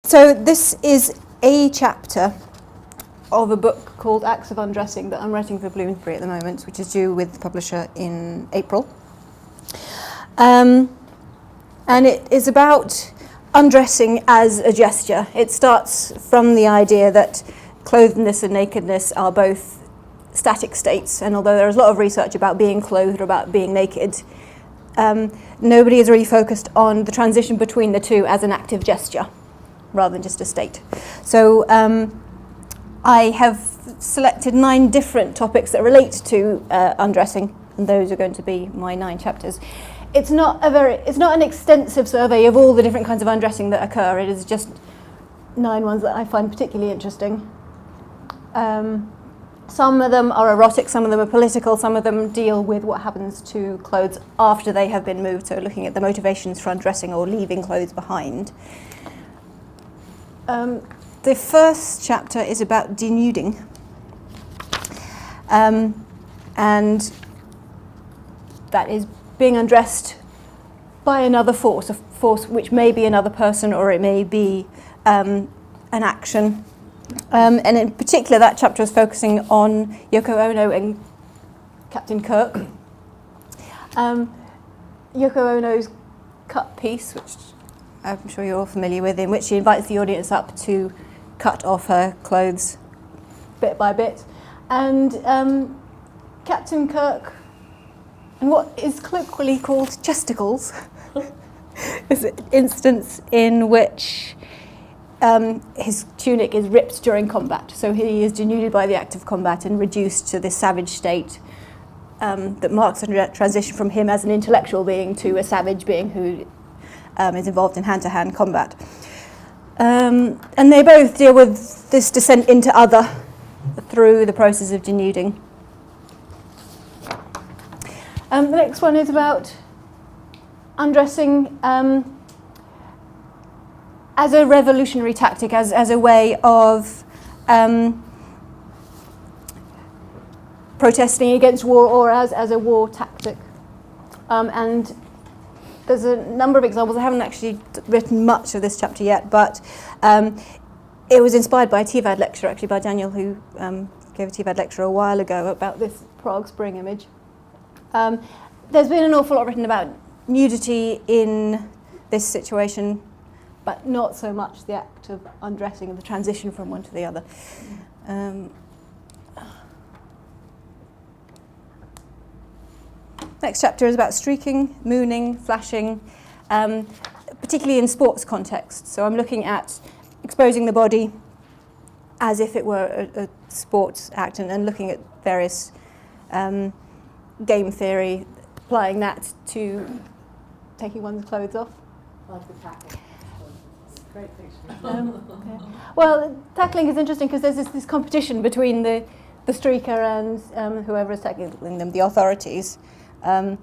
So this is a chapter of a book called Acts of Undressing that I'm writing for Bloomsbury at the moment, which is due with the publisher in April. And it is about undressing as a gesture. It starts from the idea that clothedness and nakedness are both static states, and although there is a lot of research about being clothed or about being naked, nobody is really focused on the transition between the two as an active gesture rather than just a state. So I have selected 9 different topics that relate to undressing, and those are going to be my 9 chapters. It's not an extensive survey of all the different kinds of undressing that occur. It is just 9 ones that I find particularly interesting. Some of them are erotic, some of them are political, some of them deal with what happens to clothes after they have been moved, so looking at the motivations for undressing or leaving clothes behind. The first chapter is about denuding, and that is being undressed by another force, a force which may be another person or it may be an action. And in particular, that chapter is focusing on Yoko Ono and Captain Kirk. Yoko Ono's cut piece, which I'm sure you're all familiar with, in which she invites the audience up to cut off her clothes bit by bit. And Captain Kirk, and what is colloquially called chesticles, is an instance in which his tunic is ripped during combat. So he is denuded by the act of combat and reduced to this savage state that marks a transition from him as an intellectual being to a savage being who is involved in hand-to-hand combat. And they both deal with this descent into other through the process of denuding. The next one is about undressing as a revolutionary tactic, as a way of protesting against war or as a war tactic. And there's a number of examples. I haven't actually written much of this chapter yet, but it was inspired by a TVAD lecture, actually, by Daniel, who gave a TVAD lecture a while ago about this Prague Spring image. There's been an awful lot written about nudity in this situation, but not so much the act of undressing and the transition from one to the other. Next chapter is about streaking, mooning, flashing, particularly in sports contexts. So I'm looking at exposing the body as if it were a sports act, and looking at various game theory, applying that to taking one's clothes off. Like the tackling. Great picture. Okay. Well, tackling is interesting because there's this competition between the streaker and whoever is tackling them, the authorities. So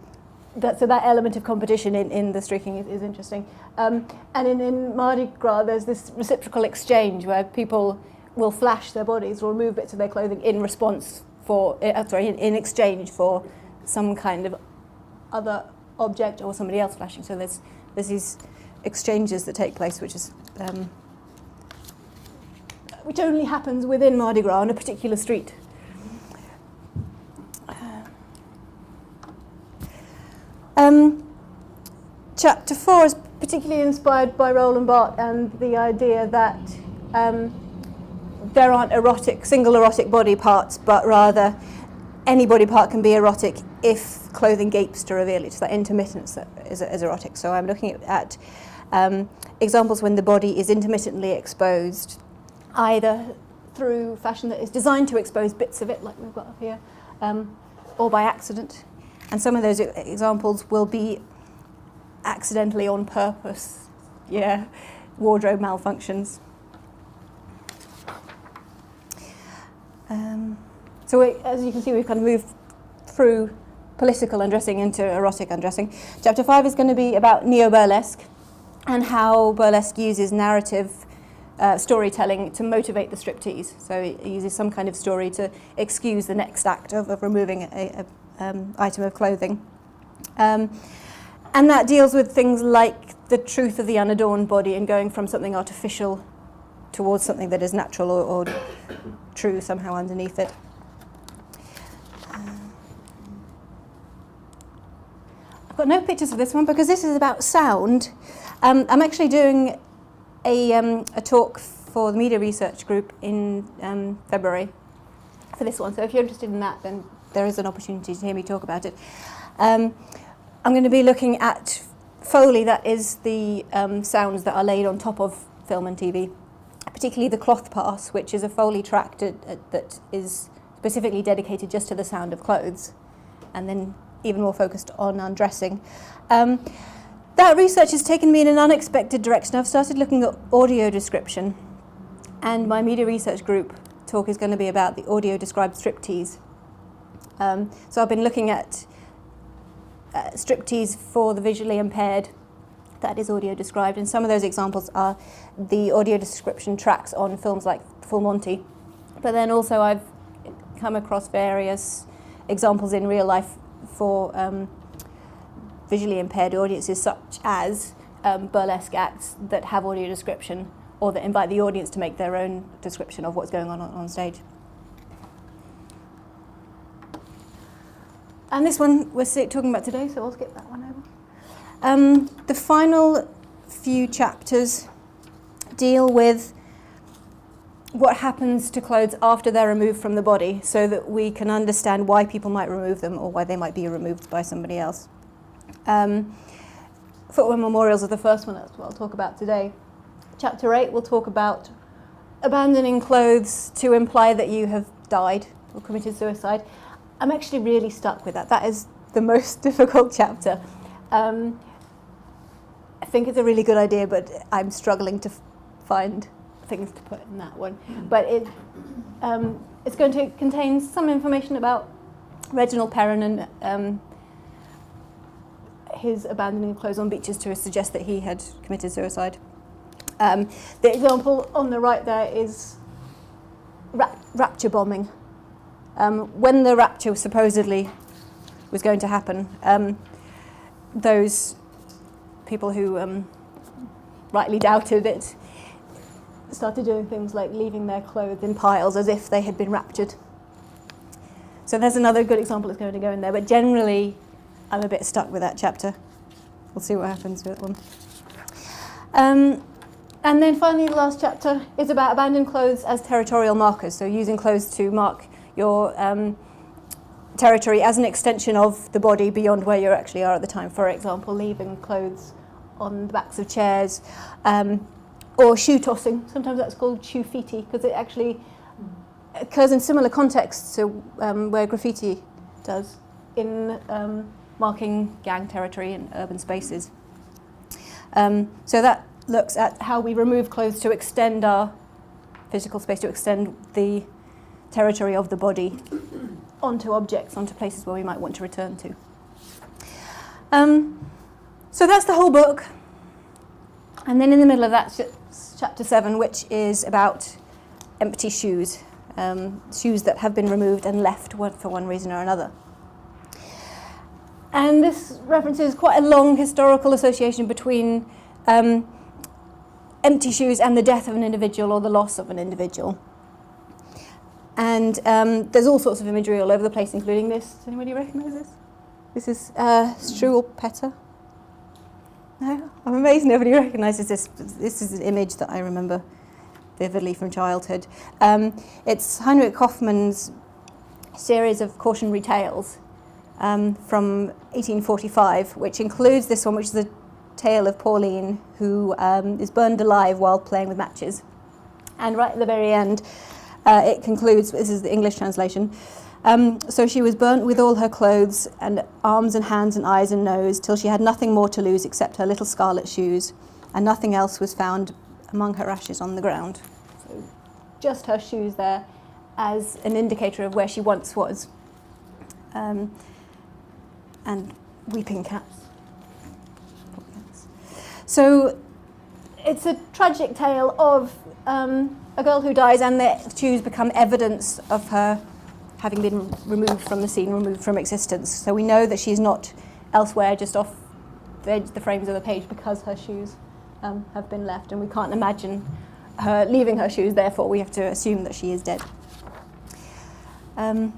that element of competition in the streaking is interesting. And in Mardi Gras, there's this reciprocal exchange where people will flash their bodies or remove bits of their clothing in response for, in exchange for some kind of other object or somebody else flashing. So there's these exchanges that take place, which only happens within Mardi Gras on a particular street. Chapter 4 is particularly inspired by Roland Barthes and the idea that there aren't single erotic body parts, but rather any body part can be erotic if clothing gapes to reveal it. So that intermittence that is erotic. So I'm looking at examples when the body is intermittently exposed, either through fashion that is designed to expose bits of it, like we've got up here, or by accident. And some of those examples will be accidentally on purpose, wardrobe malfunctions. So as you can see, we've kind of moved through political undressing into erotic undressing. Chapter 5 is going to be about NeoBurlesque and how burlesque uses narrative storytelling to motivate the striptease. So it uses some kind of story to excuse the next act of removing an item of clothing. And that deals with things like the truth of the unadorned body and going from something artificial towards something that is natural or true somehow underneath it. I've got no pictures of this one because this is about sound. I'm actually doing a talk for the media research group in February for this one. So if you're interested in that, then there is an opportunity to hear me talk about it. I'm going to be looking at Foley, that is the sounds that are laid on top of film and TV, particularly the cloth pass, which is a Foley track that is specifically dedicated just to the sound of clothes, and then even more focused on undressing. That research has taken me in an unexpected direction. I've started looking at audio description, and my media research group talk is going to be about the audio-described striptease. So I've been looking at striptease for the visually impaired, that is audio-described, and some of those examples are the audio description tracks on films like Full Monty. But then also I've come across various examples in real life for visually impaired audiences, such as burlesque acts that have audio description or that invite the audience to make their own description of what's going on stage. And this one we're talking about today, so I'll skip that one over. The final few chapters deal with what happens to clothes after they're removed from the body, so that we can understand why people might remove them or why they might be removed by somebody else. Footwear memorials are the first one, that's what I'll talk about today. Chapter 8 will talk about abandoning clothes to imply that you have died or committed suicide. I'm actually really stuck with that. That is the most difficult chapter. I think it's a really good idea, but I'm struggling to find things to put in that one. But it's going to contain some information about Reginald Perrin and his abandoning of clothes on beaches to suggest that he had committed suicide. The example on the right there is rapture bombing. When the rapture supposedly was going to happen, those people who rightly doubted it started doing things like leaving their clothes in piles as if they had been raptured. So there's another good example that's going to go in there, but generally I'm a bit stuck with that chapter. We'll see what happens with that one. And then finally the last chapter is about abandoned clothes as territorial markers, so using clothes to mark your territory as an extension of the body beyond where you actually are at the time. For example, leaving clothes on the backs of chairs, or shoe tossing. Sometimes that's called shoe fiti, because it actually occurs in similar contexts to where graffiti does, in marking gang territory in urban spaces. So that looks at how we remove clothes to extend our physical space, to extend the territory of the body onto objects, onto places where we might want to return to. So that's the whole book. And then in the middle of that, chapter 7, which is about empty shoes, shoes that have been removed and left for one reason or another. And this references quite a long historical association between empty shoes and the death of an individual or the loss of an individual. And there's all sorts of imagery all over the place, including this. Does anybody recognise this? This is Struwwelpeter. No? I'm amazed nobody recognises this. This is an image that I remember vividly from childhood. It's Heinrich Hoffmann's series of cautionary tales from 1845, which includes this one, which is a tale of Pauline, who is burned alive while playing with matches. And right at the very end, it concludes, this is the English translation, so she was burnt with all her clothes and arms and hands and eyes and nose till she had nothing more to lose except her little scarlet shoes, and nothing else was found among her ashes on the ground. So just her shoes there as an indicator of where she once was. And weeping cats. So it's a tragic tale of a girl who dies, and the shoes become evidence of her having been removed from the scene, removed from existence. So we know that she's not elsewhere, just off the frames of the page, because her shoes have been left, and we can't imagine her leaving her shoes, therefore we have to assume that she is dead. But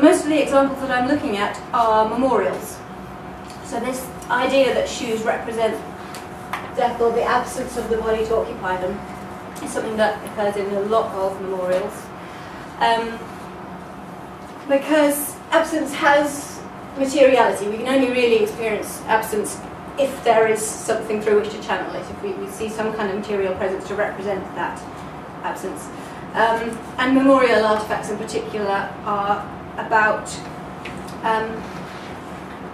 most of the examples that I'm looking at are memorials. So this idea that shoes represent death or the absence of the body to occupy them is something that occurs in a lot of memorials. Because absence has materiality. We can only really experience absence if there is something through which to channel it, if we see some kind of material presence to represent that absence. And memorial artefacts in particular are about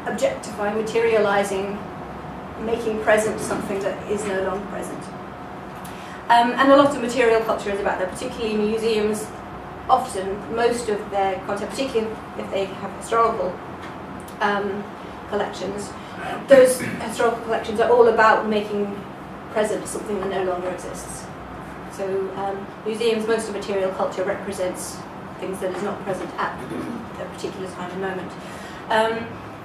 objectifying, materializing, making present something that is no longer present. And a lot of material culture is about that, particularly museums. Often, most of their content, particularly if they have historical collections, those historical collections are all about making present something that no longer exists. So museums, most of material culture represents things that is not present at a particular time and moment.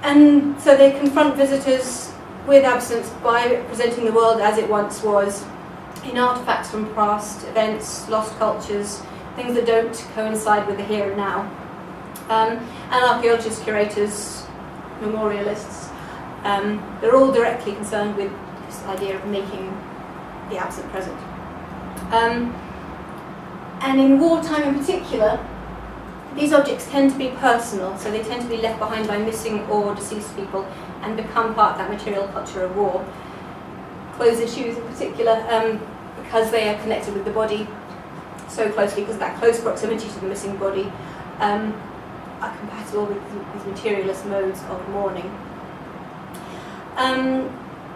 And so they confront visitors with absence by presenting the world as it once was, in artefacts from past events, lost cultures, things that don't coincide with the here and now. And archaeologists, curators, memorialists, they're all directly concerned with this idea of making the absent present. And in wartime in particular, these objects tend to be personal, so they tend to be left behind by missing or deceased people and become part of that material culture of war. Clothes and shoes in particular, because they are connected with the body so closely, because of that close proximity to the missing body, are compatible with these materialist modes of mourning.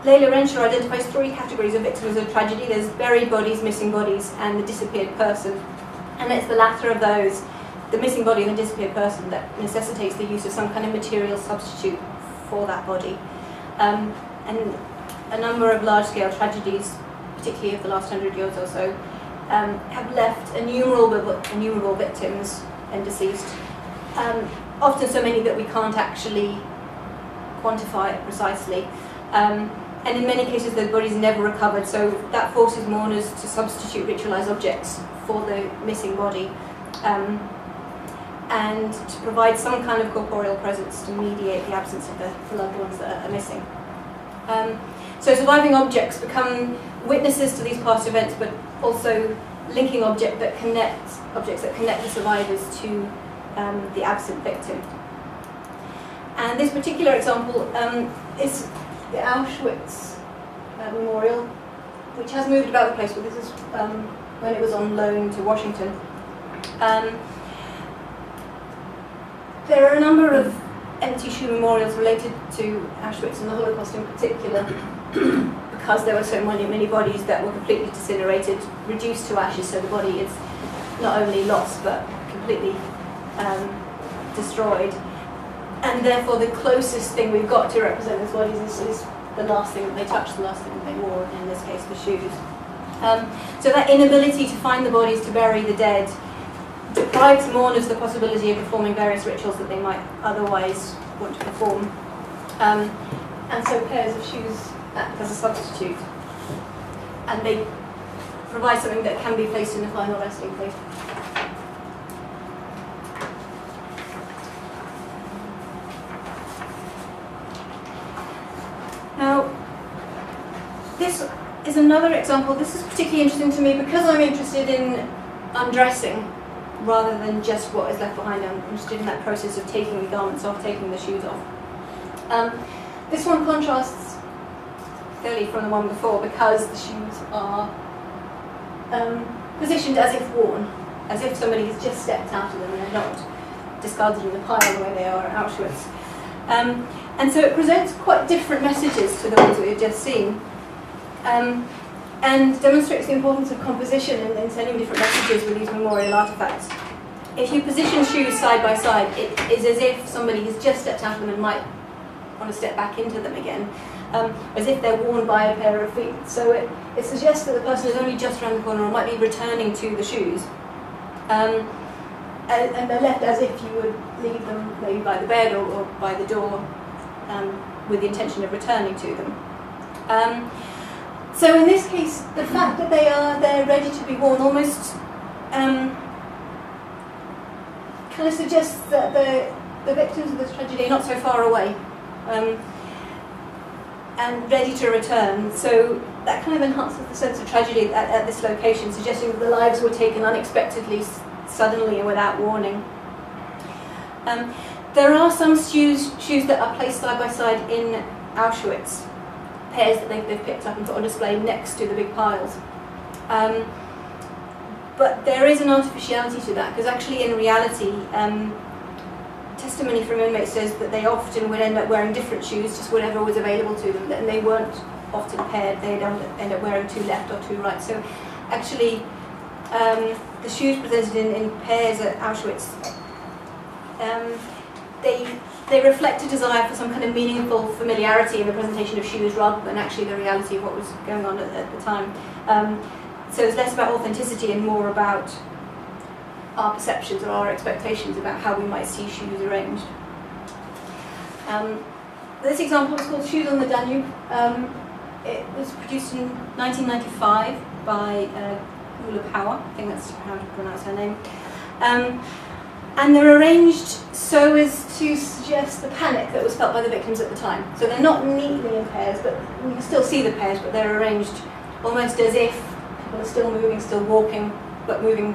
Leila Renshaw identifies three categories of victims of tragedy. There's buried bodies, missing bodies, and the disappeared person. And it's the latter of those, the missing body and the disappeared person, that necessitates the use of some kind of material substitute for that body. And a number of large-scale tragedies, particularly of the last 100 years or so, have left innumerable victims and deceased. Often so many that we can't actually quantify it precisely. And in many cases those bodies are never recovered, so that forces mourners to substitute ritualized objects for the missing body, and to provide some kind of corporeal presence to mediate the absence of the loved ones that are missing. So surviving objects become witnesses to these past events, but also linking objects that connect the survivors to the absent victim. And this particular example is the Auschwitz memorial, which has moved about the place, but this is when it was on loan to Washington. There are a number of empty shoe memorials related to Auschwitz and the Holocaust in particular, because there were so many bodies that were completely disintegrated, reduced to ashes, so the body is not only lost but completely destroyed. And therefore the closest thing we've got to represent those bodies is the last thing that they touched, the last thing that they wore, in this case the shoes. So that inability to find the bodies, to bury the dead, deprives mourners the possibility of performing various rituals that they might otherwise want to perform. And so pairs of shoes act as a substitute. And they provide something that can be placed in the final resting place. Now, this is another example. This is particularly interesting to me because I'm interested in undressing rather than just what is left behind. I'm interested in that process of taking the garments off, taking the shoes off. This one contrasts clearly from the one before because the shoes are positioned as if worn, as if somebody has just stepped out of them and they're not discarded in the pile the way they are at Auschwitz. And so it presents quite different messages to the ones that we've just seen, and demonstrates the importance of composition in sending different messages with these memorial artefacts. If you position shoes side by side, it is as if somebody has just stepped out of them and might want to step back into them again, as if they're worn by a pair of feet. So it suggests that the person is only just around the corner or might be returning to the shoes. And they're left as if you would leave them maybe by the bed or by the door with the intention of returning to them. So in this case, the fact that they're ready to be worn almost kind of suggests that the victims of this tragedy are not so far away and ready to return. So that kind of enhances the sense of tragedy at this location, suggesting that the lives were taken unexpectedly, suddenly and without warning. There are some shoes that are placed side by side in Auschwitz, pairs that they've picked up and put on display next to the big piles. But there is an artificiality to that, because actually in reality, testimony from inmates says that they often would end up wearing different shoes, just whatever was available to them, and they weren't often paired. They'd end up wearing two left or two right. So actually, the shoes presented in pairs at Auschwitz, they reflect a desire for some kind of meaningful familiarity in the presentation of shoes rather than actually the reality of what was going on at the time. So it's less about authenticity and more about our perceptions or our expectations about how we might see shoes arranged. This example is called Shoes on the Danube. It was produced in 1995 by Bille, I think that's how to pronounce her name. And they're arranged so as to suggest the panic that was felt by the victims at the time. So they're not neatly in pairs, but we can still see the pairs, but they're arranged almost as if people are still moving, still walking, but moving,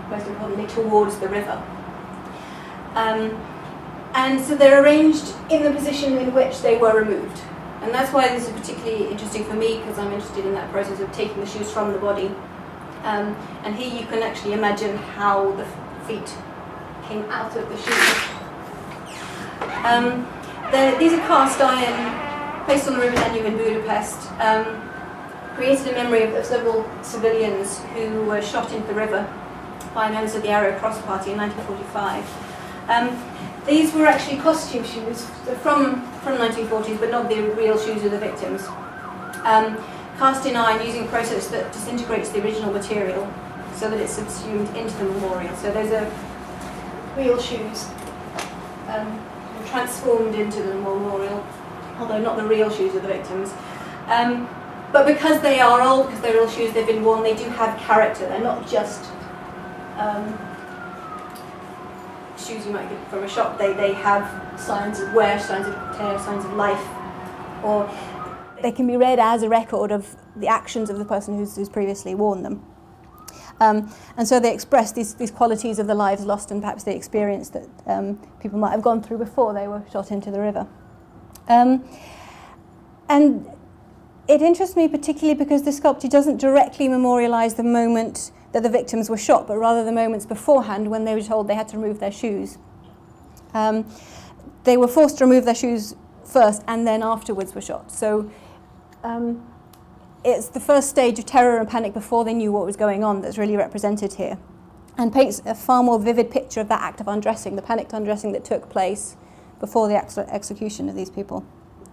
most importantly, towards the river. And so they're arranged in the position in which they were removed. And that's why this is particularly interesting for me, because I'm interested in that process of taking the shoes from the body. And here you can actually imagine how the feet came out of the shoes. These are cast iron, placed on the river Danube in Budapest, created in memory of several civilians who were shot into the river by members of the Arrow Cross Party in 1945. These were actually costume shoes from 1940s, but not the real shoes of the victims. Cast in iron using a process that disintegrates the original material so that it's subsumed into the memorial. So those are real shoes transformed into the memorial, although not the real shoes of the victims. But because they are old, because they're real shoes, they've been worn, they do have character. They're not just shoes you might get from a shop. They have signs of wear, signs of tear, signs of life, or they can be read as a record of the actions of the person who's previously worn them. And so they express these qualities of the lives lost and perhaps the experience that people might have gone through before they were shot into the river. And it interests me particularly because the sculpture doesn't directly memorialise the moment that the victims were shot, but rather the moments beforehand when they were told they had to remove their shoes. They were forced to remove their shoes first and then afterwards were shot. So it's the first stage of terror and panic before they knew what was going on that's really represented here, and paints a far more vivid picture of that act of undressing, the panicked undressing that took place before the execution of these people.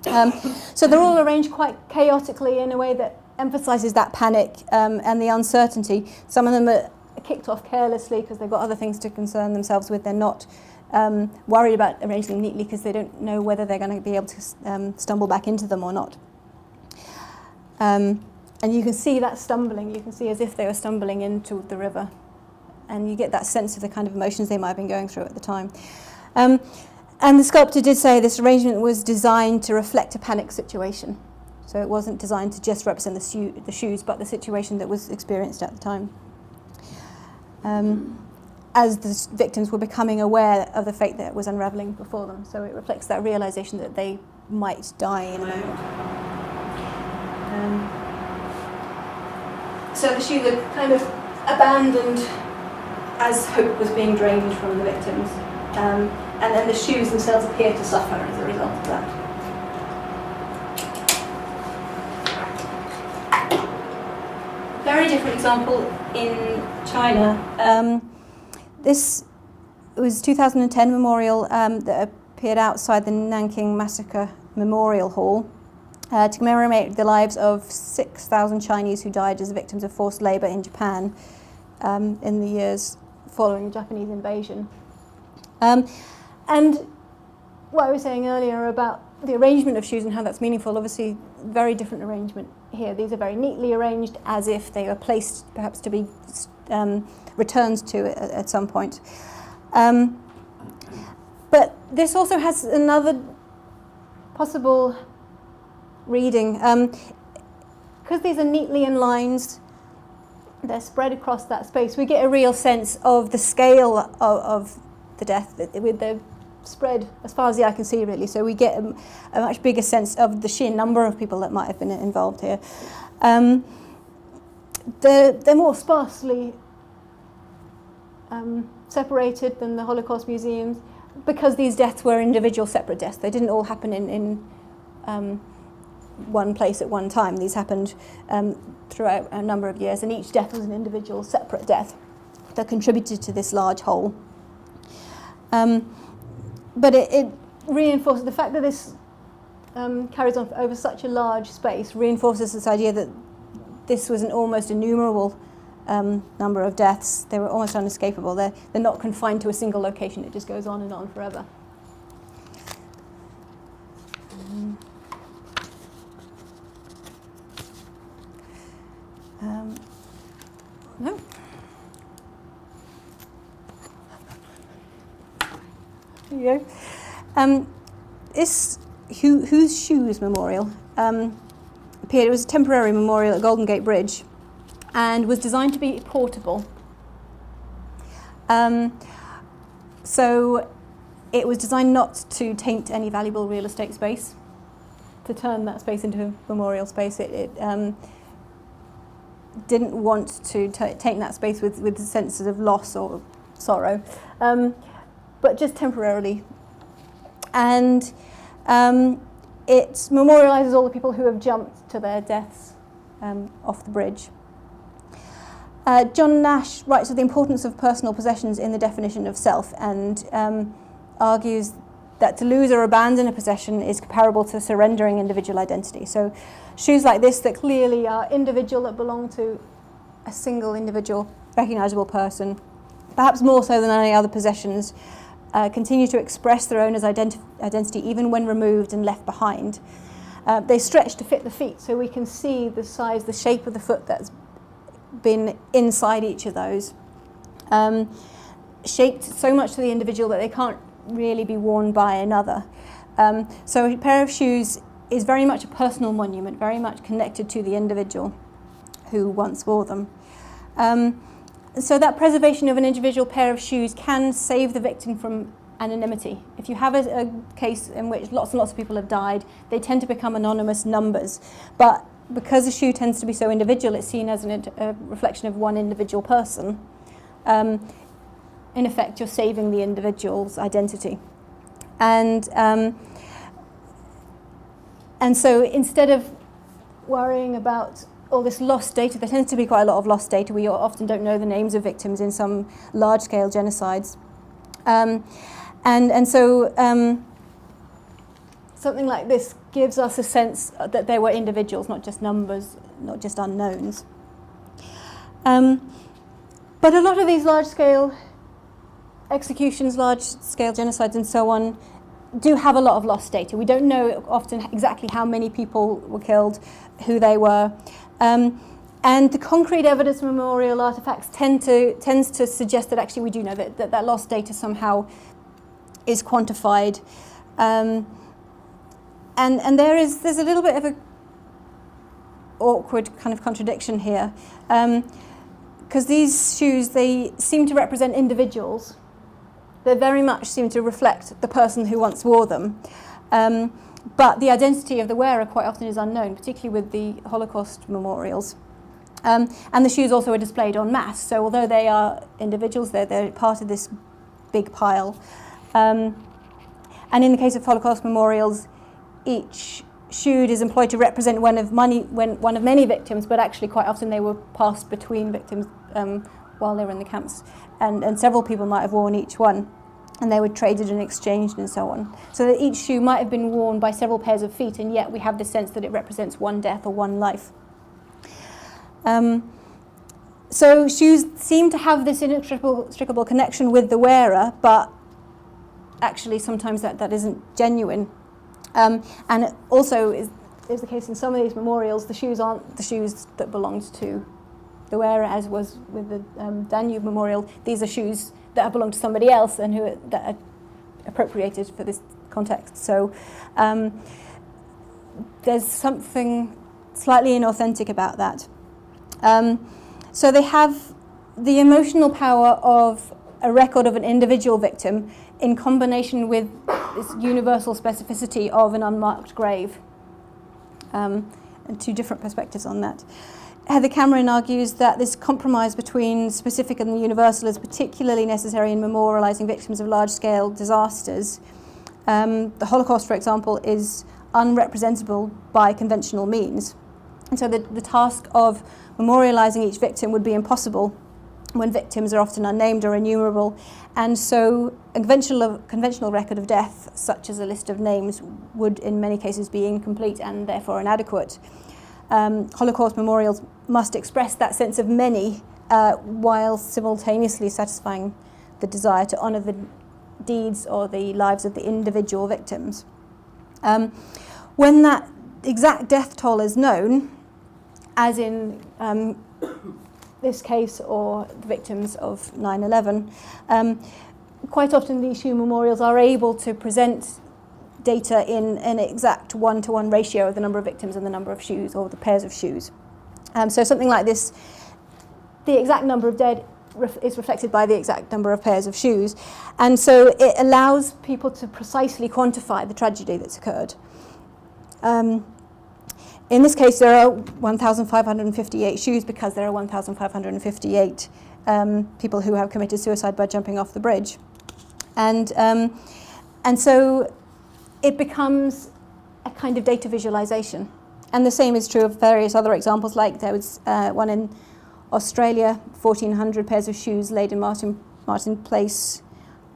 So they're all arranged quite chaotically in a way that emphasises that panic and the uncertainty. Some of them are kicked off carelessly because they've got other things to concern themselves with. They're not worried about arranging them neatly because they don't know whether they're going to be able to stumble back into them or not. And you can see that stumbling. You can see as if they were stumbling into the river. And you get that sense of the kind of emotions they might have been going through at the time. And the sculptor did say this arrangement was designed to reflect a panic situation. So it wasn't designed to just represent the shoes, but the situation that was experienced at the time. As the victims were becoming aware of the fate that was unravelling before them. So it reflects that realisation that they might die in a moment. So the shoes are kind of abandoned as hope was being drained from the victims. And then the shoes themselves appear to suffer as a result of that. Very different example in China. This was 2010 memorial that appeared outside the Nanking Massacre Memorial Hall to commemorate the lives of 6,000 Chinese who died as victims of forced labour in Japan in the years following the Japanese invasion. And what I was saying earlier about the arrangement of shoes and how that's meaningful, obviously very different arrangement here. These are very neatly arranged, as if they were placed perhaps to be returned to at some point. But this also has another possible reading. Because these are neatly in lines, they're spread across that space, we get a real sense of the scale of the death, with the spread as far as the eye can see, really. So we get a much bigger sense of the sheer number of people that might have been involved here. They're more sparsely separated than the Holocaust museums, because these deaths were individual, separate deaths. They didn't all happen in one place at one time. These happened throughout a number of years, and each death was an individual, separate death that contributed to this large whole. But it reinforces the fact that this carries on over such a large space, reinforces this idea that this was an almost innumerable number of deaths. They were almost unescapable. They're not confined to a single location. It just goes on and on forever. No. There you go. This Whose Shoes memorial appeared. It was a temporary memorial at Golden Gate Bridge, and was designed to be portable. So it was designed not to taint any valuable real estate space, to turn that space into a memorial space. It didn't want to taint that space with senses of loss or sorrow, but just temporarily. And it memorialises all the people who have jumped to their deaths off the bridge. John Nash writes of the importance of personal possessions in the definition of self, and argues that to lose or abandon a possession is comparable to surrendering individual identity. So shoes like this that clearly are individual, that belong to a single individual, recognisable person, perhaps more so than any other possessions, continue to express their owner's identity even when removed and left behind. They stretch to fit the feet, so we can see the size, the shape of the foot that's been inside each of those, shaped so much to the individual that they can't really be worn by another. So a pair of shoes is very much a personal monument, very much connected to the individual who once wore them. So that preservation of an individual pair of shoes can save the victim from anonymity. If you have a case in which lots and lots of people have died, they tend to become anonymous numbers. But because a shoe tends to be so individual, it's seen as a reflection of one individual person. In effect, you're saving the individual's identity. And so instead of worrying about all this lost data, there tends to be quite a lot of lost data. We often don't know the names of victims in some large-scale genocides. And so something like this gives us a sense that they were individuals, not just numbers, not just unknowns. But a lot of these large-scale executions, large-scale genocides and so on, do have a lot of lost data. We don't know often exactly how many people were killed, who they were. And the concrete evidence memorial artefacts tends to suggest that actually we do know that lost data somehow is quantified. And there's a little bit of a awkward kind of contradiction here. Because these shoes, they seem to represent individuals. They very much seem to reflect the person who once wore them. But the identity of the wearer quite often is unknown, particularly with the Holocaust memorials. And the shoes also are displayed en masse. So although they are individuals, they're part of this big pile. And in the case of Holocaust memorials, each shoe is employed to represent one of many victims, but actually quite often they were passed between victims while they were in the camps. And several people might have worn each one, and they were traded and exchanged and so on. So that each shoe might have been worn by several pairs of feet, and yet we have the sense that it represents one death or one life. So shoes seem to have this inextricable connection with the wearer, but actually sometimes that isn't genuine. And it also is the case in some of these memorials, the shoes aren't the shoes that belonged to the wearer, as was with the Danube memorial. These are shoes that have belonged to somebody else and that are appropriated for this context. So there's something slightly inauthentic about that. So they have the emotional power of a record of an individual victim in combination with this universal specificity of an unmarked grave. And two different perspectives on that. Heather Cameron argues that this compromise between specific and universal is particularly necessary in memorialising victims of large-scale disasters. The Holocaust, for example, is unrepresentable by conventional means. And so the task of memorialising each victim would be impossible when victims are often unnamed or innumerable. And so a conventional record of death, such as a list of names, would in many cases be incomplete and therefore inadequate. Holocaust memorials must express that sense of many while simultaneously satisfying the desire to honour the deeds or the lives of the individual victims. When that exact death toll is known, as in this case or the victims of 9/11, quite often these shoe memorials are able to present data in an exact one-to-one ratio of the number of victims and the number of shoes or the pairs of shoes. So something like this, the exact number of dead is reflected by the exact number of pairs of shoes, and so it allows people to precisely quantify the tragedy that's occurred. In this case, there are 1,558 shoes because there are 1,558 people who have committed suicide by jumping off the bridge, and so it becomes a kind of data visualization. And the same is true of various other examples, like there was one in Australia, 1,400 pairs of shoes laid in Martin Place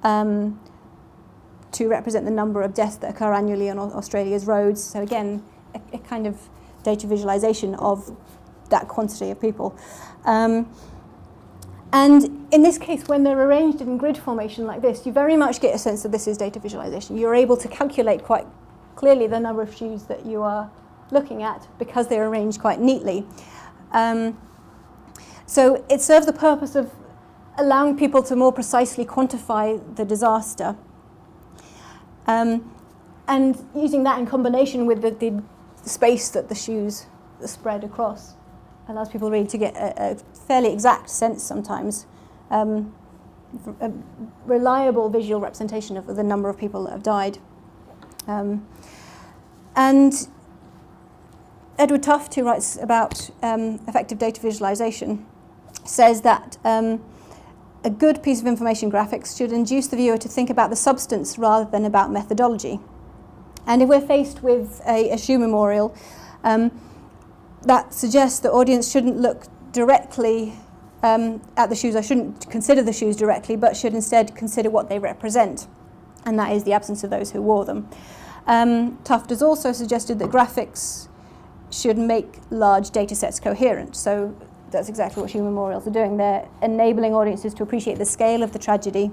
to represent the number of deaths that occur annually on Australia's roads. So again, a kind of data visualization of that quantity of people. And in this case, when they're arranged in grid formation like this, you very much get a sense that this is data visualization. You're able to calculate quite clearly the number of shoes that you are looking at because they're arranged quite neatly. So it serves the purpose of allowing people to more precisely quantify the disaster. And using that in combination with the space that the shoes are spread across allows people really to get a fairly exact sense sometimes, a reliable visual representation of the number of people that have died. And Edward Tufte, who writes about effective data visualization, says that a good piece of information graphics should induce the viewer to think about the substance rather than about methodology. And if we're faced with a shoe memorial, that suggests the audience shouldn't look directly at the shoes, or shouldn't consider the shoes directly, but should instead consider what they represent, and that is the absence of those who wore them. Tufte has also suggested that graphics should make large data sets coherent. So that's exactly what shoe memorials are doing. They're enabling audiences to appreciate the scale of the tragedy,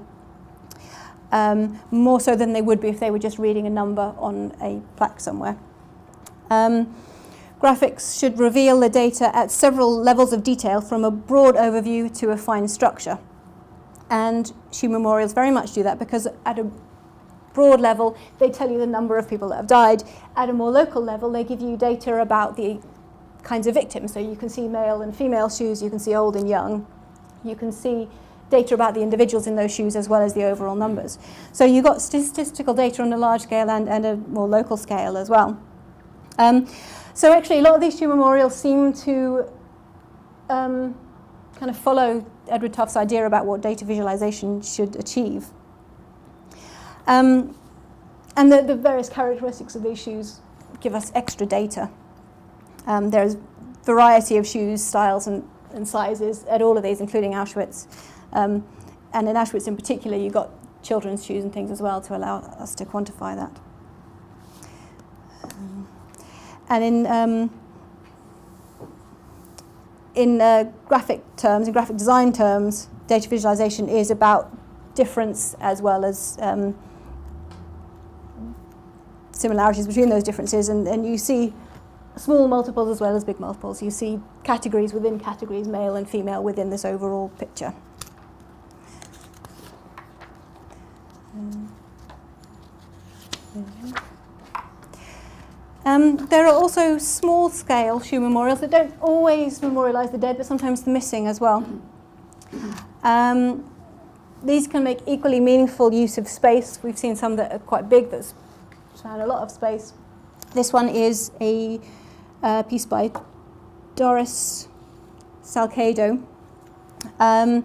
more so than they would be if they were just reading a number on a plaque somewhere. Graphics should reveal the data at several levels of detail, from a broad overview to a fine structure. And shoe memorials very much do that, because at a broad level, they tell you the number of people that have died. At a more local level, they give you data about the kinds of victims. So you can see male and female shoes, you can see old and young. You can see data about the individuals in those shoes as well as the overall numbers. So you've got statistical data on a large scale and a more local scale as well. So actually, a lot of these shoe memorials seem to kind of follow Edward Tufte's idea about what data visualization should achieve. And the various characteristics of these shoes give us extra data. There's variety of shoes, styles and sizes at all of these, including Auschwitz. And in Auschwitz in particular, you've got children's shoes and things as well to allow us to quantify that. And in graphic terms, in graphic design terms, data visualization is about difference as well as similarities between those differences. And you see small multiples as well as big multiples. You see categories within categories, male and female, within this overall picture. There are also small-scale shoe memorials that don't always memorialise the dead, but sometimes the missing as well. These can make equally meaningful use of space. We've seen some that are quite big, that's found a lot of space. This one is a piece by Doris Salcedo. And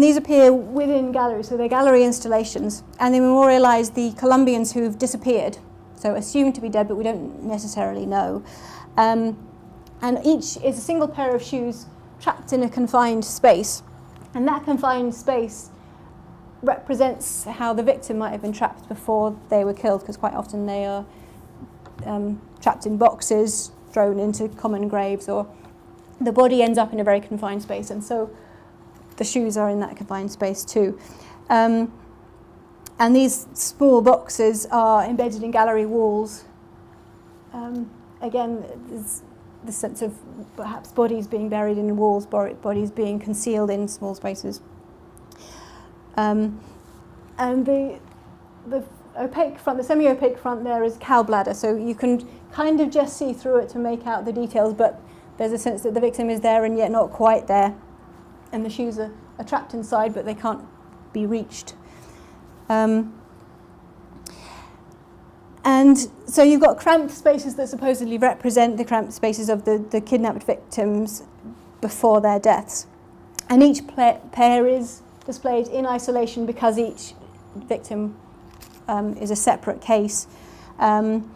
these appear within galleries, so they're gallery installations, and they memorialise the Colombians who've disappeared, so assumed to be dead, but we don't necessarily know. And each is a single pair of shoes trapped in a confined space, and that confined space represents how the victim might have been trapped before they were killed, because quite often they are trapped in boxes, thrown into common graves, or the body ends up in a very confined space, and so the shoes are in that confined space too. And these small boxes are embedded in gallery walls. Again, there's the sense of perhaps bodies being buried in walls, bodies being concealed in small spaces. And the opaque front, the semi-opaque front there is cow bladder, so you can kind of just see through it to make out the details, but there's a sense that the victim is there and yet not quite there. And the shoes are trapped inside, but they can't be reached. And so you've got cramped spaces that supposedly represent the cramped spaces of the kidnapped victims before their deaths. And each pair is displayed in isolation because each victim is a separate case. And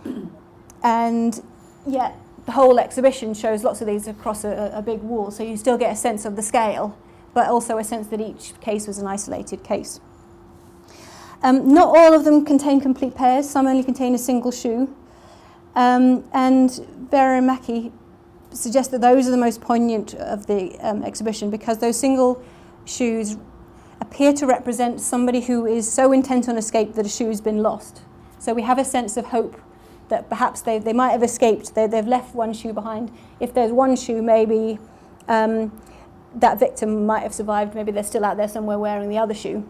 yet the whole exhibition shows lots of these across a big wall, so you still get a sense of the scale, but also a sense that each case was an isolated case. Not all of them contain complete pairs, some only contain a single shoe. And Vera and Mackie suggest that those are the most poignant of the exhibition, because those single shoes appear to represent somebody who is so intent on escape that a shoe's been lost. So we have a sense of hope that perhaps they might have escaped, they've left one shoe behind. If there's one shoe, maybe that victim might have survived, maybe they're still out there somewhere wearing the other shoe.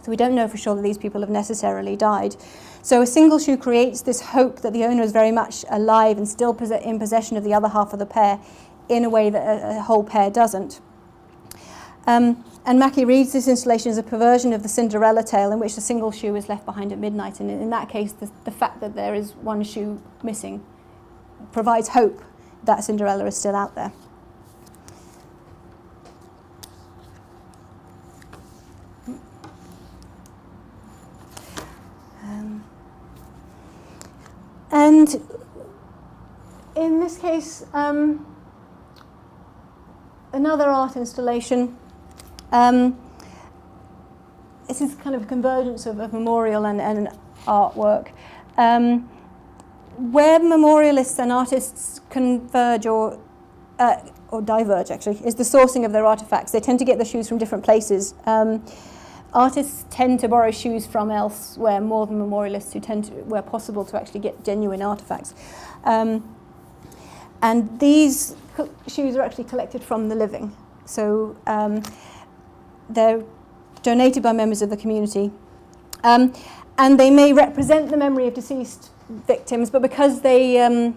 So we don't know for sure that these people have necessarily died. So a single shoe creates this hope that the owner is very much alive and still in possession of the other half of the pair in a way that a whole pair doesn't. And Mackie reads this installation as a perversion of the Cinderella tale, in which the single shoe is left behind at midnight. And in that case, the fact that there is one shoe missing provides hope that Cinderella is still out there. And in this case, another art installation. This is kind of a convergence of memorial and artwork. Where memorialists and artists converge or diverge, actually, is the sourcing of their artefacts. They tend to get the shoes from different places. Artists tend to borrow shoes from elsewhere more than memorialists, who tend to, where possible, to actually get genuine artefacts. And these shoes are actually collected from the living. So they're donated by members of the community. And they may represent the memory of deceased victims, but because they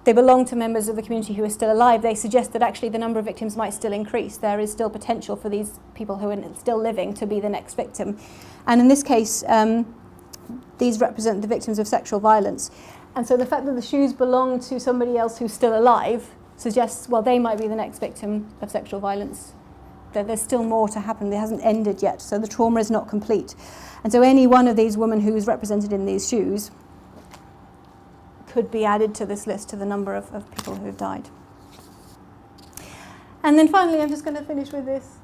belong to members of the community who are still alive, they suggest that actually the number of victims might still increase. There is still potential for these people who are still living to be the next victim. And in this case, these represent the victims of sexual violence. And so the fact that the shoes belong to somebody else who's still alive suggests, well, they might be the next victim of sexual violence. That there's still more to happen. It hasn't ended yet, so the trauma is not complete. And so any one of these women who's represented in these shoes could be added to this list, to the number of people who have died. And then finally, I'm just going to finish with this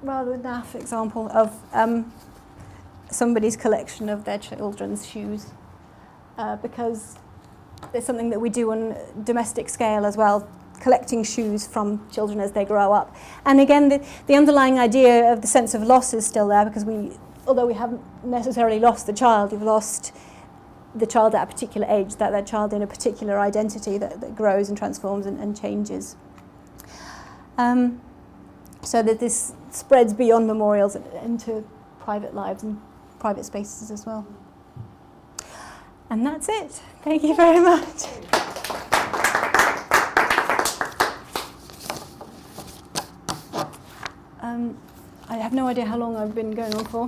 rather naff example of somebody's collection of their children's shoes, because it's something that we do on domestic scale as well, collecting shoes from children as they grow up. And again, the underlying idea of the sense of loss is still there, because although we haven't necessarily lost the child, we've lost the child at a particular age, that child in a particular identity that grows and transforms and changes. So that this spreads beyond memorials into private lives and private spaces as well. And that's it. Thank you very much. I have no idea how long I've been going on for.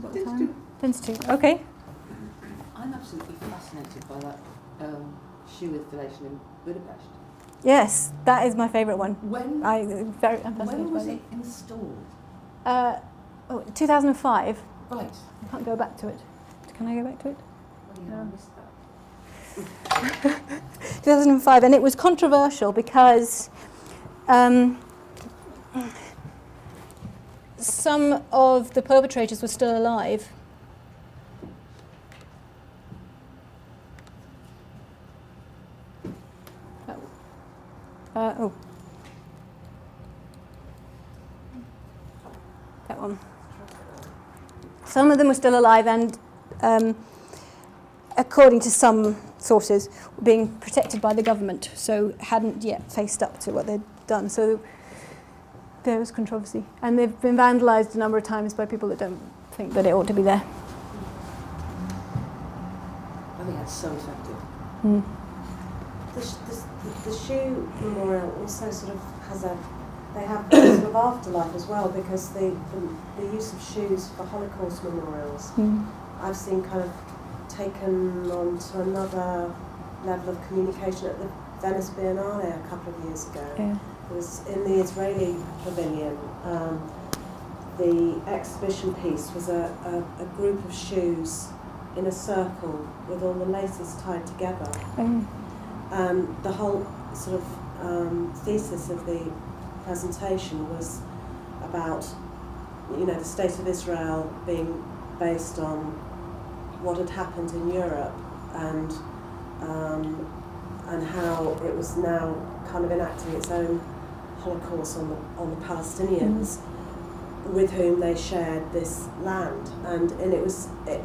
What time? 10 to 2. Okay. I'm absolutely fascinated by that shoe installation in Budapest. Yes, that is my favourite one. When? I'm fascinated When was by it installed? 2005. Right. I can't go back to it. Can I go back to it? Well, yeah, I missed that. 2005, and it was controversial because some of the perpetrators were still alive. That one. Some of them were still alive and, according to some sources, were being protected by the government, so hadn't yet faced up to what they'd done. So there was controversy. And they've been vandalised a number of times by people that don't think that it ought to be there. I think that's so effective. Mm. The shoe memorial also sort of has they have a sort of afterlife as well, because the use of shoes for Holocaust memorials, I've seen kind of taken on to another level of communication at the Venice Biennale a couple of years ago. Yeah. It was in the Israeli pavilion. The exhibition piece was a group of shoes in a circle with all the laces tied together. The whole sort of thesis of the presentation was about, the state of Israel being based on what had happened in Europe and how it was now kind of enacting its own Holocaust on the Palestinians with whom they shared this land, and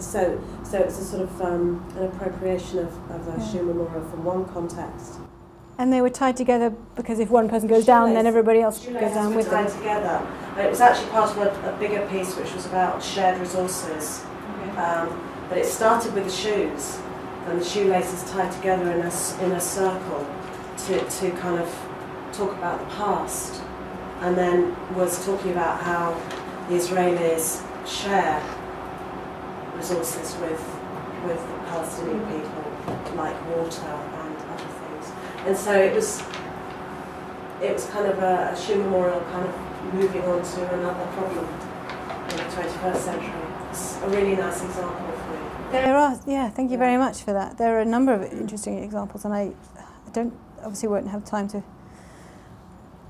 so it's a sort of an appropriation of a shoe memorial from one context. And they were tied together because if one person goes down, then everybody else goes down with them. Tied together. And it was actually part of a bigger piece which was about shared resources. Okay. But it started with the shoes and the shoelaces tied together in a circle to kind of talk about the past, and then was talking about how the Israelis share resources with the Palestinian people, like water and other things. And so it was kind of a shoe memorial kind of moving on to another problem in the 21st century. It's a really nice example for me. There are, thank you very much for that. There are a number of interesting examples, and I obviously won't have time to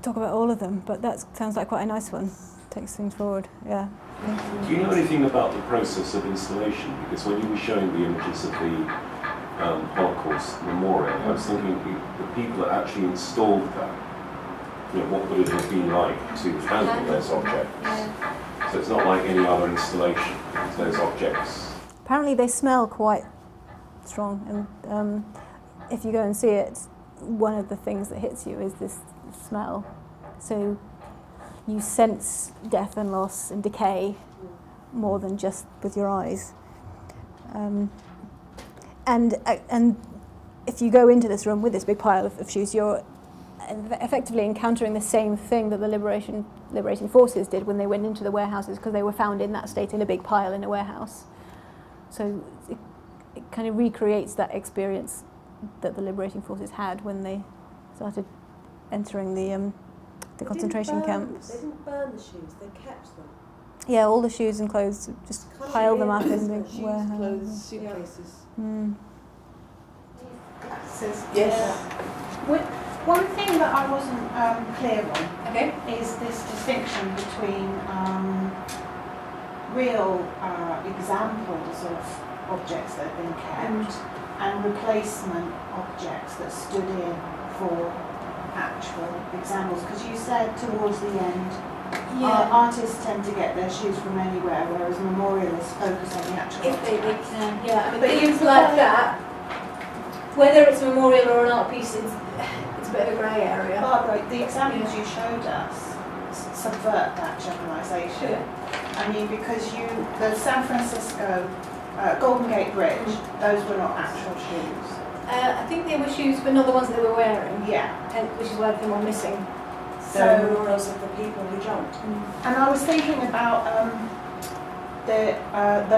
talk about all of them, but that sounds like quite a nice one. Takes things forward, yeah. Do you know anything about the process of installation? Because when you were showing the images of the Holocaust memorial, I was thinking the people that actually installed that, what would it have been like to handle those objects? So it's not like any other installation, it's those objects. Apparently they smell quite strong, and if you go and see it, one of the things that hits you is this smell. So you sense death and loss and decay more than just with your eyes. And if you go into this room with this big pile of shoes, you're effectively encountering the same thing that the liberating forces did when they went into the warehouses, because they were found in that state in a big pile in a warehouse. So it kind of recreates that experience that the liberating forces had when they started entering the concentration camps. They didn't burn the shoes, they kept them. Yeah, all the shoes and clothes, just pile them up in the Shoes, warehouse. clothes, suitcases. Yes. One thing that I wasn't clear on is this distinction between real examples of objects that have been kept and replacement objects that stood in for actual examples. Because you said towards the end Artists tend to get their shoes from anywhere, whereas memorialists focus on the actual If they artifacts. can, yeah. I mean, But things you like provide- that, whether it's a memorial or an art piece, it's a bit of a grey area. Barbara, the examples you showed us subvert that generalisation. Yeah. I mean, because the San Francisco Golden Gate Bridge, those were not actual shoes. I think they were shoes, but not the ones they were wearing, Yeah. which is why they were missing. The memorials of the people who jumped. And I was thinking about the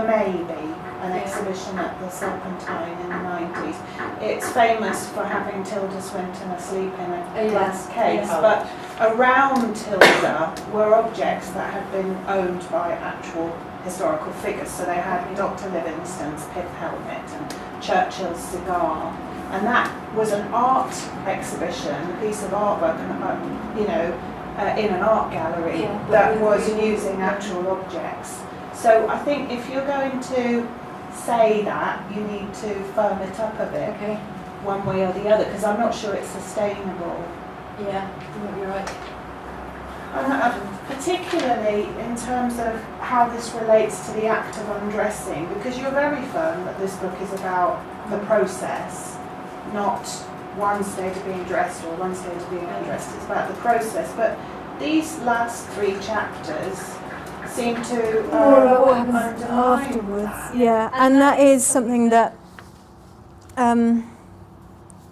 Maybe, an exhibition at the Serpentine in the 90s. It's famous for having Tilda Swinton asleep in a glass case, but around Tilda were objects that had been owned by actual historical figures. So they had Dr. Livingstone's pith helmet and Churchill's cigar. And that was an art exhibition, a piece of artwork, in an art gallery that was using actual objects. So I think if you're going to say that, you need to firm it up a bit, one way or the other, because I'm not sure it's sustainable. Yeah, you're right. Particularly in terms of how this relates to the act of undressing, because you're very firm that this book is about the process, not one state of being dressed or one state of being undressed. It's about the process. But these last 3 chapters seem to what happens underline afterwards. that. Yeah, and that is something that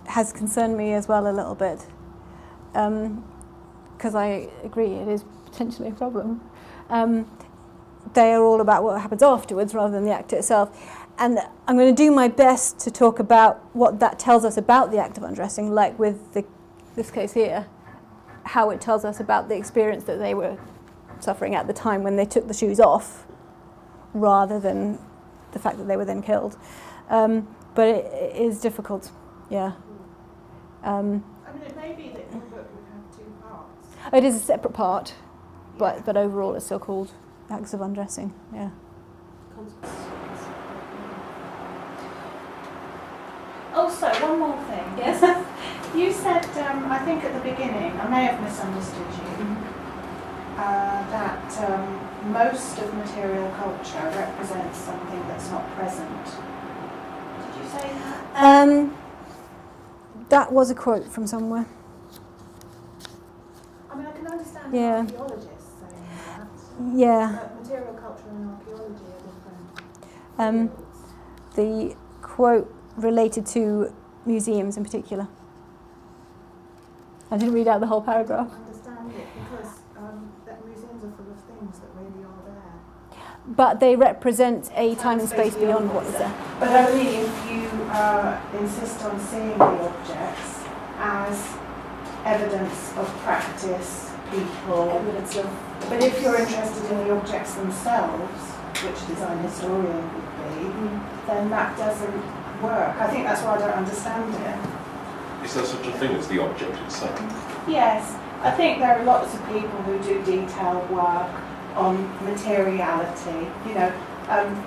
has concerned me as well a little bit, because I agree it is potentially a problem. They are all about what happens afterwards rather than the act itself. And I'm going to do my best to talk about what that tells us about the act of undressing, like with this case here, how it tells us about the experience that they were suffering at the time when they took the shoes off, rather than the fact that they were then killed. But it is difficult, yeah. I mean, it may be that your book would have 2 parts. It is a separate part, but overall it's still called Acts of Undressing, yeah. Also, one more thing. Yes? You said, I think at the beginning, I may have misunderstood you, that most of material culture represents something that's not present. Did you say that? That was a quote from somewhere. I mean, I can understand Yeah. archaeologists saying that. Yeah. But material culture and archaeology are different. The quote related to museums in particular. I didn't read out the whole paragraph. I understand it because that museums are full of things that really are there. But they represent a time and space beyond what is there. But only if you insist on seeing the objects as evidence of practice, people. Evidence of. But if you're interested in the objects themselves, which a design historian would be, then that doesn't work. I think that's why I don't understand it. Is there such a thing as the object itself? Yes, I think there are lots of people who do detailed work on materiality,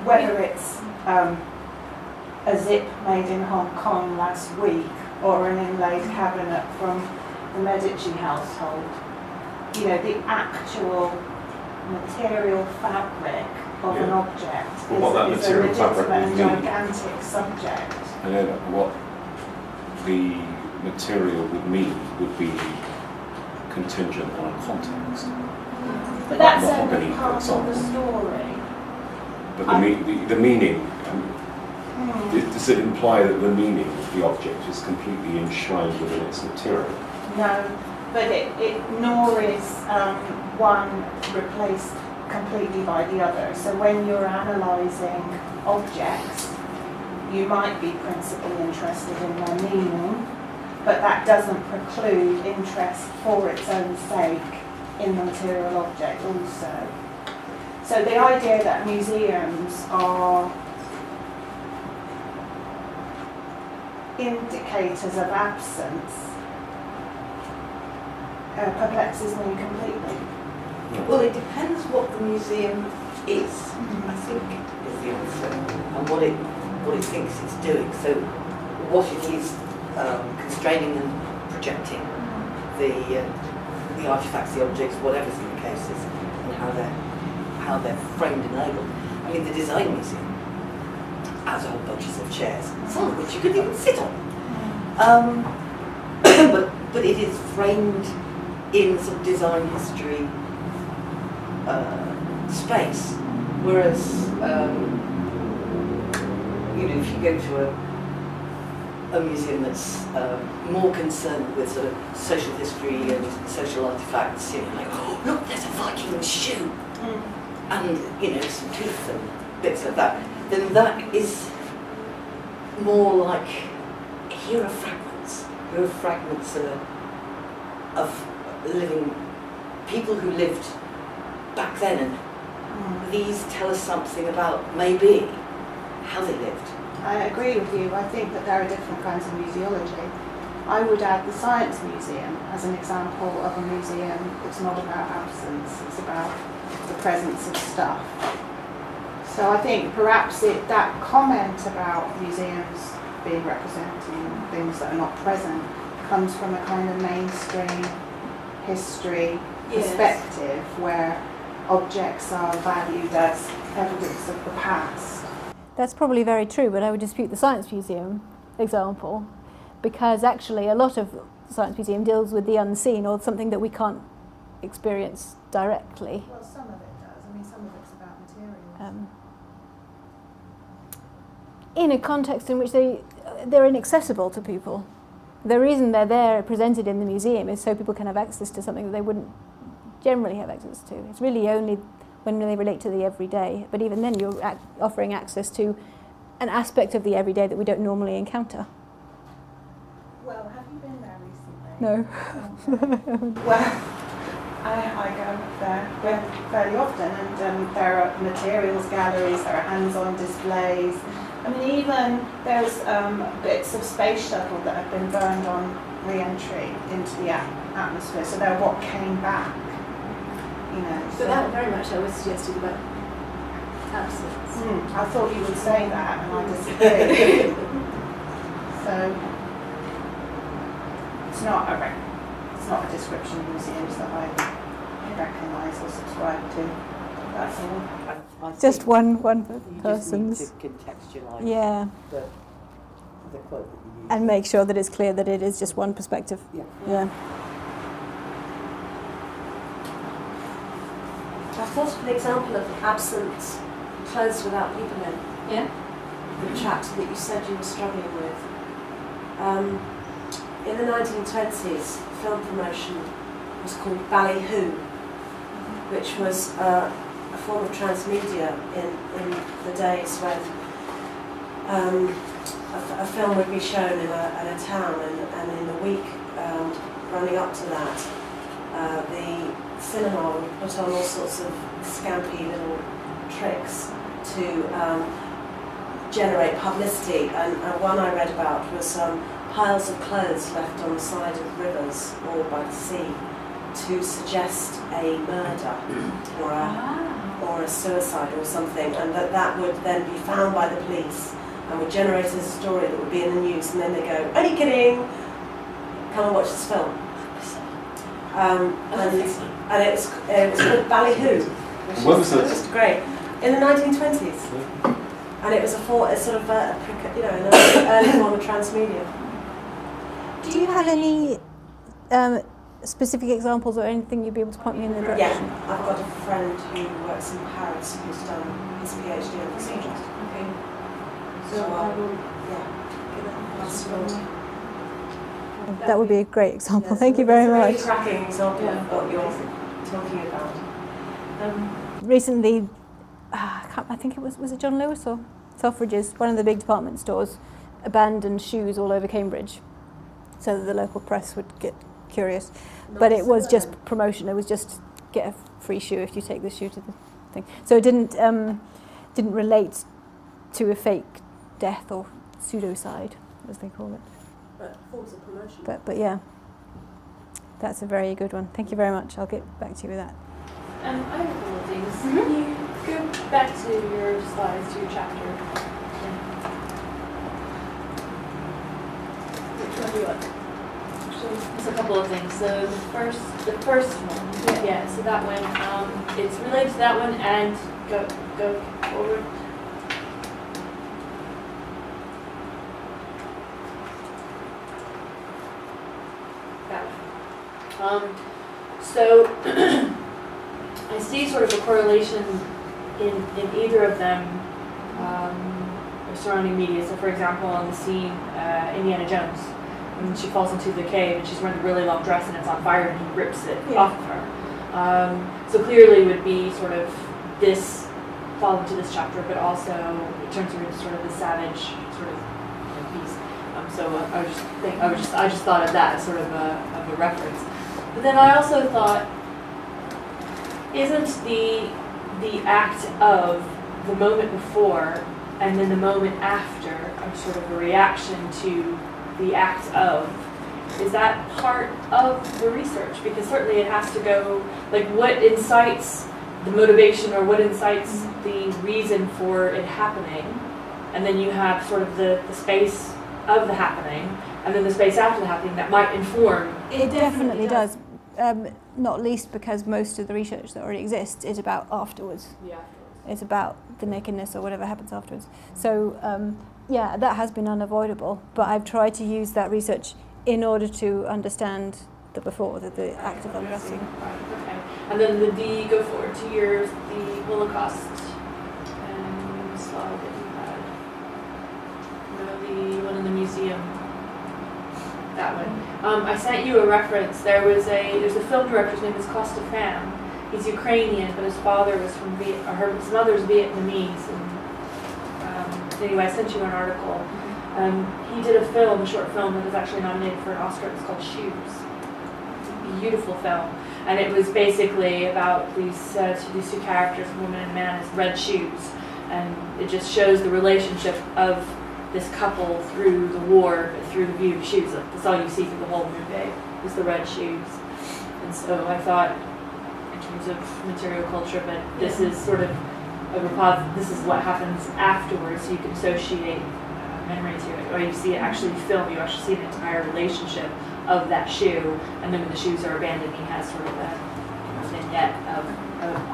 whether it's a zip made in Hong Kong last week or an inlaid cabinet from the Medici household. The actual material fabric of an object Well, what that is a material fabric legitimate and would mean. gigantic subject. I know that what the material would mean would be contingent on context. But that's mahogany, only for part of the example. story. But the meaning, does it imply that the meaning of the object is completely enshrined within its material? No, but nor is one replaced completely by the other. So when you're analysing objects, you might be principally interested in their meaning, but that doesn't preclude interest for its own sake in the material object also. So the idea that museums are indicators of absence perplexes me completely. Well, it depends what the museum is, I think, is the answer, and what it thinks it's doing. So, what it is constraining and projecting the artefacts, the objects, whatever's in the cases and how they're framed and labelled. I mean, the Design Museum has whole bunches of chairs, some of which you couldn't even sit on. But it is framed in some design history space, whereas if you go to a museum that's more concerned with sort of social history and social artefacts, like, oh look, there's a Viking shoe, and some teeth and bits like that, then that is more like here are fragments of living people who lived back then, and these tell us something about maybe how they lived. I agree with you. I think that there are different kinds of museology. I would add the Science Museum as an example of a museum that's not about absence, it's about the presence of stuff. So I think perhaps that comment about museums being representing things that are not present comes from a kind of mainstream history perspective where objects are valued as evidence of the past. That's probably very true, but I would dispute the Science Museum example, because actually a lot of the Science Museum deals with the unseen, or something that we can't experience directly. Well, some of it does. I mean, some of it's about materials. In a context in which they're inaccessible to people. The reason they're there presented in the museum is so people can have access to something that they wouldn't generally have access to. It's really only when they relate to the everyday, but even then you're offering access to an aspect of the everyday that we don't normally encounter. Well, have you been there recently? No. Well, I go there fairly often, and there are materials galleries, there are hands-on displays. I mean, even there's bits of space shuttle that have been burned on re-entry into the atmosphere, so they're what came back. So that very much I was suggesting about absence. I thought you would say that, and I disagreed. So it's not a description of museums that I recognise or subscribe to. That's all. Just one You person's. just need to contextualise the quote that you use. And make sure that it's clear that it is just one perspective. Yeah. I thought of an example of absence, clothes without people in. Yeah. The chapter that you said you were struggling with. In the 1920s, film promotion was called Ballyhoo, which was a form of transmedia in the days when a film would be shown in a town, and in the week running up to that, the cinema would put on all sorts of scampy little tricks to generate publicity, and one I read about was piles of clothes left on the side of rivers or by the sea to suggest a murder or a suicide or something, and that would then be found by the police and would generate a story that would be in the news, and then they go, "Only kidding, come and watch this film." And it was called Ballyhoo, which What was it? was great, in the 1920s, and it was an early form of transmedia. Do you have any specific examples or anything you'd be able to point me in the direction? Yeah, I've got a friend who works in Paris who's done his PhD on this subject. Okay. So I will, that's good. That would be a great example. Thank you very much. It's a really cracking example of what you're talking about. Recently, I think it was it John Lewis or Selfridges, one of the big department stores, abandoned shoes all over Cambridge, so that the local press would get curious. But it was just promotion. It was just get a free shoe if you take this shoe to the thing. So it didn't relate to a fake death or pseudocide, as they call it. But forms of promotion. But yeah, that's a very good one. Thank you very much. I'll get back to you with that. I have a couple of things. Can you go back to your slides, to your chapter? Which one do you want? There's a couple of things. So the first one, yeah. So that one, it's related to that one, and go forward. That one. So I see sort of a correlation in either of them. Surrounding media. So, for example, on the scene, Indiana Jones, when she falls into the cave and she's wearing a really long dress and it's on fire and he rips it off of her. So clearly would be sort of this fall into this chapter, but also it turns her into sort of the savage sort of beast. So I just thought of that as sort of a reference. But then I also thought, isn't the act of the moment before and then the moment after are sort of a reaction to the act of? Is that part of the research? Because certainly it has to go, like what incites the motivation or what incites the reason for it happening, and then you have sort of the space of the happening, and then the space after the happening that might inform. It definitely does. Not least because most of the research that already exists is about afterwards. Yeah. It's about the nakedness or whatever happens afterwards. So yeah, that has been unavoidable, but I've tried to use that research in order to understand the before, the act of undressing. Okay. And then the D, go forward 2 years, the Holocaust slide that you had. The one in the museum. That one. I sent you a reference. There's a film director's name is Costa Pham. He's Ukrainian, but his father was from his mother's Vietnamese. And anyway, I sent you an article. He did a short film that was actually nominated for an Oscar. It's called Shoes. It's a beautiful film, and it was basically about these two characters, a woman and a man, as red shoes, and it just shows the relationship of this couple through the war, through the view of shoes. That's all you see through the whole movie is the red shoes. And so I thought, in terms of material culture, but this is sort of this is what happens afterwards, so you can associate memory to it, or you see it actually film, you actually see the entire relationship of that shoe, and then when the shoes are abandoned, he has sort of a vignette of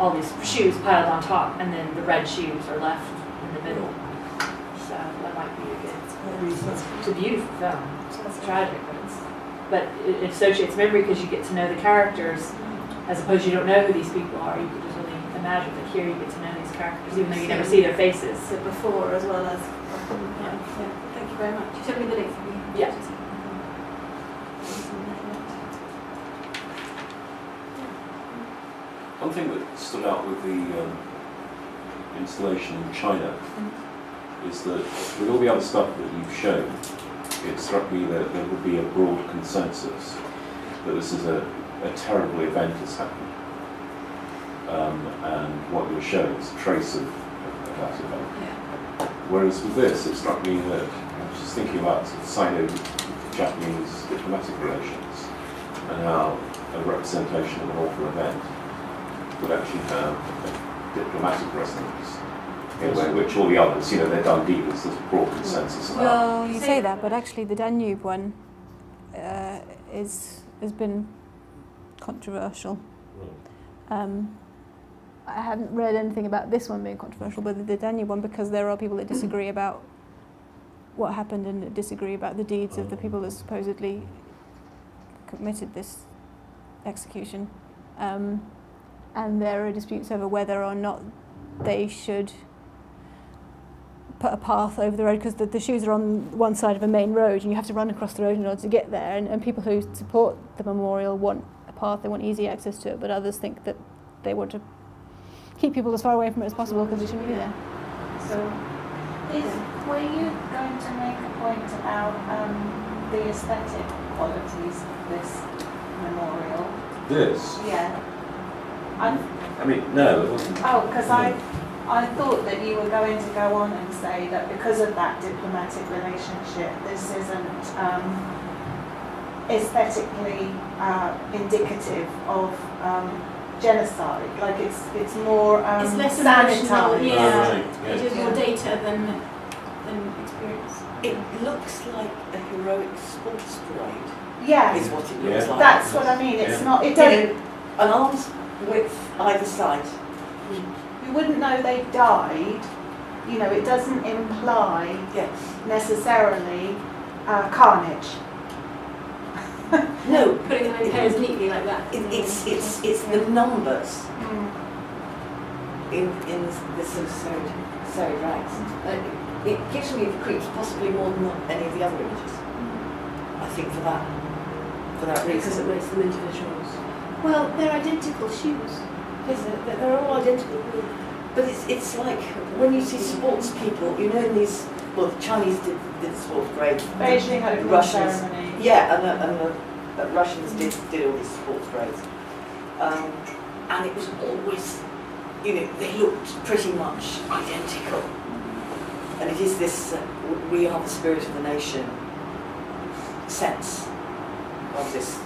all these shoes piled on top, and then the red shoes are left in the middle. So that might be a good reason. It's a beautiful film. It's tragic, but it associates memory because you get to know the characters, as opposed to you don't know who these people are. You can just really imagine that here you get to know these characters, even though you never see their faces. So before as well as. Yeah. Thank you very much. You sent me the link. Yeah. One thing that stood out with the installation in China is that with all the other stuff that you've shown, it struck me that there would be a broad consensus that this is a terrible event has happened. And what you're showing is a trace of that event. Yeah. Whereas with this, it struck me that I was just thinking about Sino-Japanese diplomatic relations and how a representation of an awful event would actually have a diplomatic resonance in a way which all the others, they're done deep, there's this broad consensus about. Well, you say that, but actually the Danube one has been controversial. I haven't read anything about this one being controversial, but the Danube one, because there are people that disagree about what happened and disagree about the deeds of the people that supposedly committed this execution. And there are disputes over whether or not they should put a path over the road, because the shoes are on one side of a main road and you have to run across the road in order to get there. And people who support the memorial want a path, they want easy access to it, but others think that they want to keep people as far away from it as possible because they shouldn't be there. So, were you going to make a point about the aesthetic qualities of this memorial? This? Yeah. No, it wasn't. Oh, because I thought that you were going to go on and say that because of that diplomatic relationship, this isn't aesthetically indicative of genocide. Like it's more it's less sanitized. emotional, yeah. Right, yeah. It is more data than experience. It looks like a heroic sports parade, Yeah, is what it looks Yeah. like. that's what I mean. It's Yeah. not. It You don't. know, an arm's width either side. You wouldn't know they died. You know, it doesn't imply Yes. necessarily carnage. No, Putting the pairs neatly like that. it's the numbers in the sort of serried ranks. It gives me the creeps possibly more than any of the other images. I think for that Because reason. it makes them individuals. Well, They're identical shoes. yes, they're all identical. But it's like when you see sports people, you know, in these, well, the Chinese did the sports parade. Beijing had a the good Russians, ceremony. yeah, and the Russians did all these sports parades. And it was always, you know, they looked pretty much identical. And it is this, we are the spirit of the nation sense of this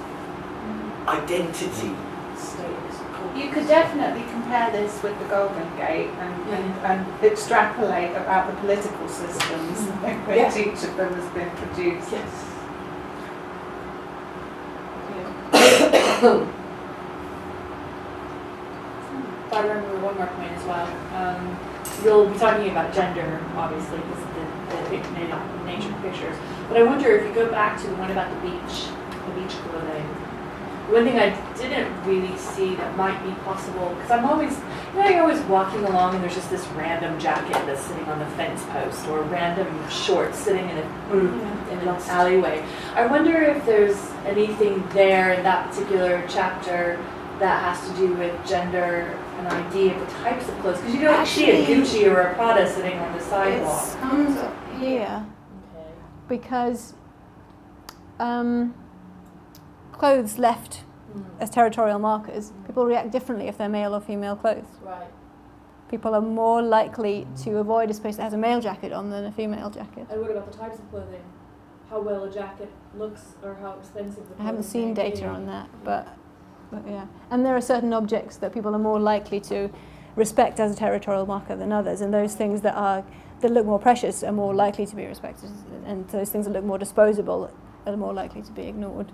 identity. You could definitely compare this with the Golden Gate and extrapolate about the political systems in which Yeah. each of them has been produced. Yes. I remember one more point as well. You'll be talking about gender, obviously, because of the nature pictures. But I wonder if you go back to the one about the beach clothing. One thing I didn't really see that might be possible, because I'm always, you're always walking along and there's just this random jacket that's sitting on the fence post, or random shorts sitting in an alleyway. I wonder if there's anything there in that particular chapter that has to do with gender, an idea of the types of clothes, because you don't see a Gucci or a Prada sitting on the sidewalk. It comes up here Okay. because clothes left as territorial markers, people react differently if they're male or female clothes. Right. People are more likely to avoid a space that has a male jacket on than a female jacket. And what about the types of clothing? How well a jacket looks, or how expensive the I haven't clothing seen may data be. on that, but yeah. And there are certain objects that people are more likely to respect as a territorial marker than others, and those things that look more precious are more likely to be respected, and those things that look more disposable are more likely to be ignored.